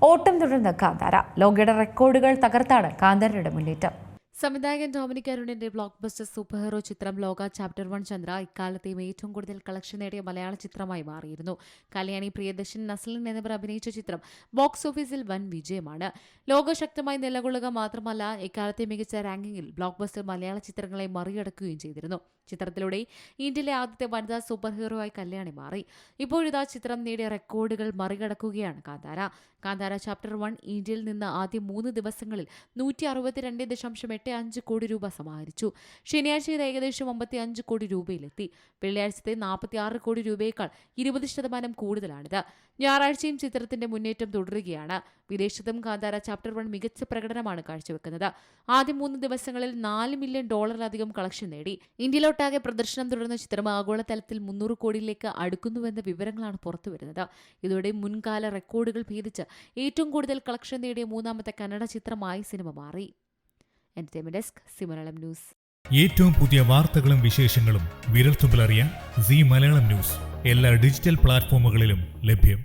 ഓട്ടം തുടർന്ന് കാന്താര. ലോകയുടെ റെക്കോർഡുകൾ തകർത്താണ് കാന്താരയുടെ മുന്നേറ്റം. സംവിധായകൻ ഡൊമിനിക് അരുണിന്റെ ബ്ലോക്ക് ബസ്റ്റർ സൂപ്പർ ഹീറോ ചിത്രം ലോക ചാപ്റ്റർ 1 ചന്ദ്ര ഇക്കാലത്തെയും ഏറ്റവും കൂടുതൽ കളക്ഷൻ നേടിയ മലയാള ചിത്രമായി മാറിയിരുന്നു. കല്യാണി, പ്രിയദർശൻ, നസ്ലിൻ എന്നിവർ അഭിനയിച്ച ചിത്രം ബോക്സ് ഓഫീസിൽ വൻ വിജയമാണ്. ലോകശക്തമായി നിലകൊള്ളുക മാത്രമല്ല, ഇക്കാലത്തെ മികച്ച റാങ്കിങ്ങിൽ ബ്ലോക്ക് ബസ്റ്റർ മലയാള ചിത്രങ്ങളെ മറികടക്കുകയും ചെയ്തിരുന്നു. ചിത്രത്തിലൂടെ ഇന്ത്യയിലെ ആദ്യത്തെ വനിതാ സൂപ്പർ ഹീറോ ആയി കല്യാണി മാറി. ഇപ്പോഴിതാ ചിത്രം നേടിയ റെക്കോർഡുകൾ മറികടക്കുകയാണ് കാന്താര. കാന്താര ചാപ്റ്റർ 1 ഇന്ത്യയിൽ നിന്ന് ആദ്യ 3 ദിവസങ്ങളിൽ 162.85 കോടി രൂപ സമാഹരിച്ചു. ശനിയാഴ്ച ഇത് ഏകദേശം 55 കോടി രൂപയിലെത്തി. വെള്ളിയാഴ്ചത്തെ 46 കോടി രൂപയേക്കാൾ 20% കൂടുതലാണിത്. ഞായറാഴ്ചയും ചിത്രത്തിന്റെ മുന്നേറ്റം തുടരുകയാണ്. വിദേശത്തും കാന്താര ചാപ്റ്റർ 1 മികച്ച പ്രകടനമാണ് കാഴ്ചവെക്കുന്നത്. ആദ്യ 3 ദിവസങ്ങളിൽ $4 മില്യൺ കളക്ഷൻ നേടി. ഇന്ത്യയിലൊട്ടാകെ പ്രദർശനം തുടർന്ന ചിത്രം ആഗോളതലത്തിൽ 300 കോടിയിലേക്ക് അടുക്കുന്നുവെന്ന വിവരങ്ങളാണ് പുറത്തുവരുന്നത്. ഇതോടെ മുൻകാല റെക്കോർഡുകൾ ഭേദിച്ച് ഏറ്റവും കൂടുതൽ കളക്ഷൻ നേടിയ 3ാമത്തെ കന്നഡ ചിത്രമായി സിനിമ മാറി. Entertainment desk, C Malayalam news. ഏറ്റവും പുതിയ വാർത്തകളും വിശേഷങ്ങളും വിരൽത്തുമ്പിലറിയാൻ സി മലയാളം ന്യൂസ് എല്ലാ ഡിജിറ്റൽ പ്ലാറ്റ്ഫോമുകളിലും ലഭ്യം.